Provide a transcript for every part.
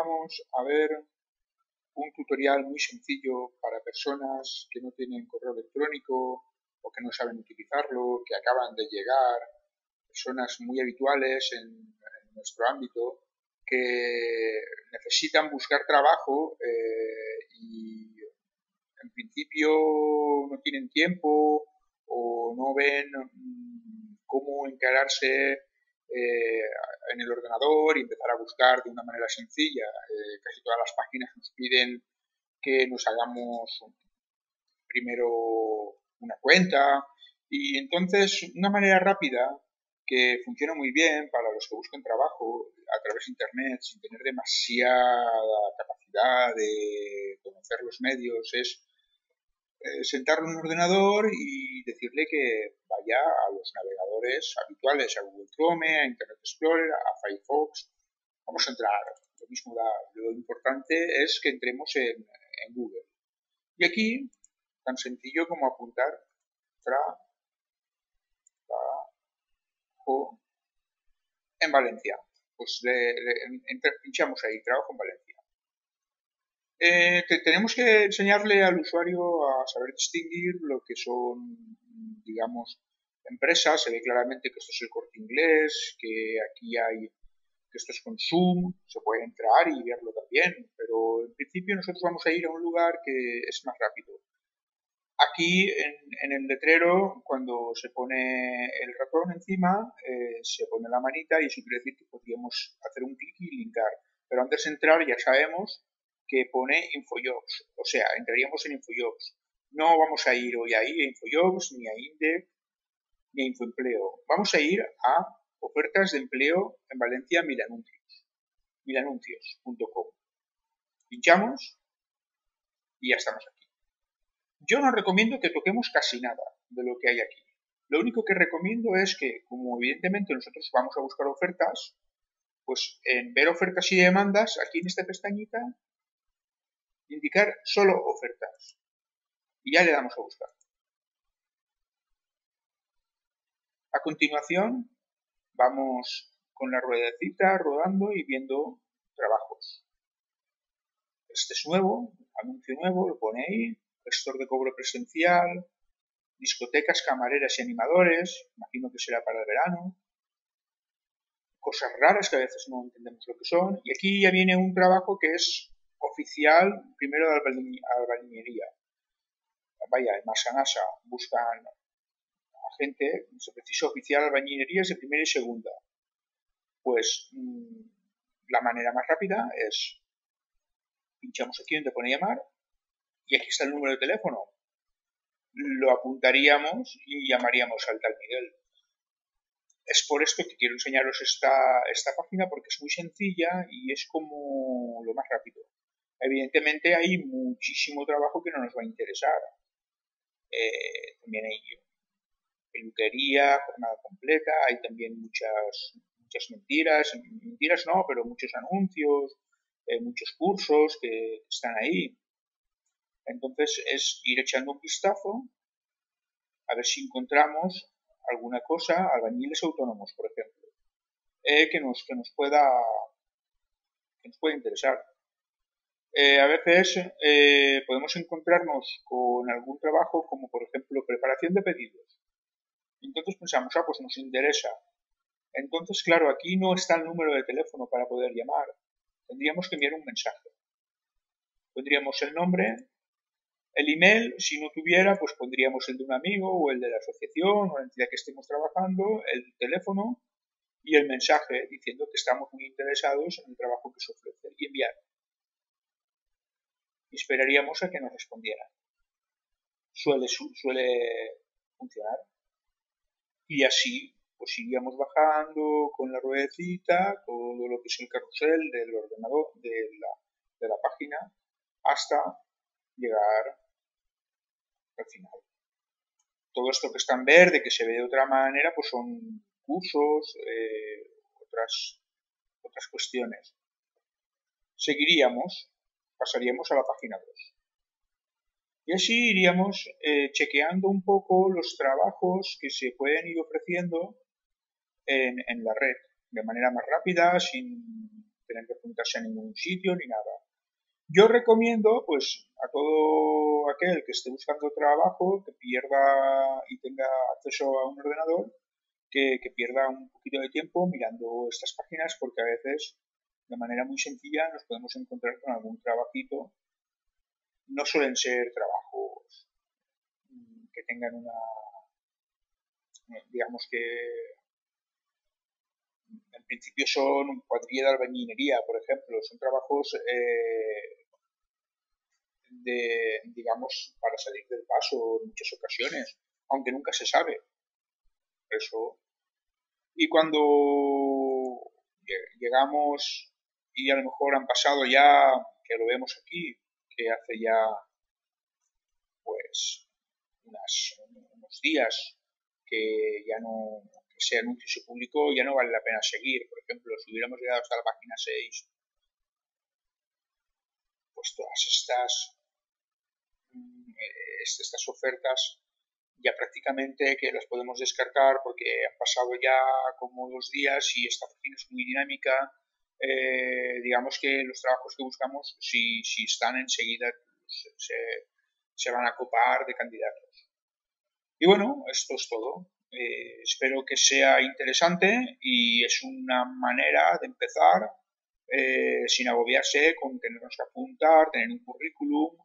vamos a ver un tutorial muy sencillo para personas que no tienen correo electrónico o que no saben utilizarlo, que acaban de llegar, personas muy habituales en nuestro ámbito que necesitan buscar trabajo y en principio no tienen tiempo o no ven cómo encararse en el ordenador y empezar a buscar de una manera sencilla. Casi todas las páginas nos piden que nos hagamos primero una cuenta y entonces una manera rápida que funciona muy bien para los que buscan trabajo a través de internet sin tener demasiada capacidad de conocer los medios es sentarlo en un ordenador y decirle que vaya a los navegadores habituales, a Google Chrome, a Internet Explorer, a Firefox. Vamos a entrar. Lo mismo da. Lo importante es que entremos en Google. Y aquí, tan sencillo como apuntar trabajo en Valencia. Pues pinchamos ahí, trabajo en Valencia. Tenemos que enseñarle al usuario a saber distinguir lo que son, digamos, empresas. Se ve claramente que esto es el Corte Inglés, que aquí hay, que esto es Consum, se puede entrar y verlo también, pero en principio nosotros vamos a ir a un lugar que es más rápido. Aquí en el letrero, cuando se pone el ratón encima, se pone la manita y eso quiere decir que podríamos hacer un clic y linkar. Pero antes de entrar ya sabemos que pone Infojobs, o sea, entraríamos en Infojobs. No vamos a ir hoy ahí a Infojobs, ni a Index, ni a Infoempleo. Vamos a ir a ofertas de empleo en Valencia Milanuncios, milanuncios.com. Pinchamos y ya estamos aquí. Yo no recomiendo que toquemos casi nada de lo que hay aquí. Lo único que recomiendo es que, como evidentemente nosotros vamos a buscar ofertas, pues en ver ofertas y demandas, aquí en esta pestañita, indicar solo ofertas. Y ya le damos a buscar. A continuación, vamos con la ruedecita rodando y viendo trabajos. Este es nuevo, anuncio nuevo, lo pone ahí, gestor de cobro presencial, discotecas, camareras y animadores, imagino que será para el verano, cosas raras que a veces no entendemos lo que son, y aquí ya viene un trabajo que es oficial, primero de albañilería. Vaya, en Masanasa buscan a gente, se precisa oficial albañilerías de primera y segunda. Pues la manera más rápida es, pinchamos aquí donde pone llamar, y aquí está el número de teléfono. Lo apuntaríamos y llamaríamos al tal Miguel. Es por esto que quiero enseñaros esta página porque es muy sencilla y es como lo más rápido. Evidentemente hay muchísimo trabajo que no nos va a interesar. También hay peluquería, jornada completa, hay también muchas mentiras no, pero muchos anuncios, muchos cursos que están ahí. Entonces es ir echando un vistazo a ver si encontramos alguna cosa, albañiles autónomos, por ejemplo, que nos pueda interesar. A veces podemos encontrarnos con algún trabajo como, por ejemplo, preparación de pedidos. Entonces pensamos, pues nos interesa. Entonces, claro, aquí no está el número de teléfono para poder llamar. Tendríamos que enviar un mensaje. Pondríamos el nombre, el email, si no tuviera, pues pondríamos el de un amigo o el de la asociación o la entidad que estemos trabajando, el teléfono y el mensaje diciendo que estamos muy interesados en el trabajo que se ofrece y enviar. Y esperaríamos a que nos respondieran. Suele funcionar. Y así pues iríamos bajando con la ruedecita todo lo que es el carrusel del ordenador, de la página, hasta llegar al final. Todo esto que está en verde, que se ve de otra manera, pues son cursos, otras cuestiones. Seguiríamos, pasaríamos a la página 2. Y así iríamos chequeando un poco los trabajos que se pueden ir ofreciendo en la red, de manera más rápida, sin tener que apuntarse a ningún sitio ni nada. Yo recomiendo, pues, a todo aquel que esté buscando trabajo, que pierda y tenga acceso a un ordenador, que pierda un poquito de tiempo mirando estas páginas, porque a veces, de manera muy sencilla, nos podemos encontrar con algún trabajito. No suelen ser trabajos que tengan digamos que en principio son cuadrilla de albañilería, por ejemplo, son trabajos digamos, para salir del paso en muchas ocasiones, aunque nunca se sabe. Eso. Y cuando llegamos y a lo mejor han pasado ya, que lo vemos aquí, que hace ya pues unos días que ya no, que ese anuncio se publicó, ya no vale la pena seguir. Por ejemplo, si hubiéramos llegado hasta la página 6, pues todas estas ofertas ya prácticamente que las podemos descartar porque han pasado ya como 2 días y esta página es muy dinámica. Digamos que los trabajos que buscamos, si están enseguida, se van a copar de candidatos. Y bueno, esto es todo. Espero que sea interesante y es una manera de empezar sin agobiarse con tenernos que apuntar, tener un currículum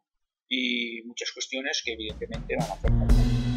y muchas cuestiones que evidentemente van a hacer falta.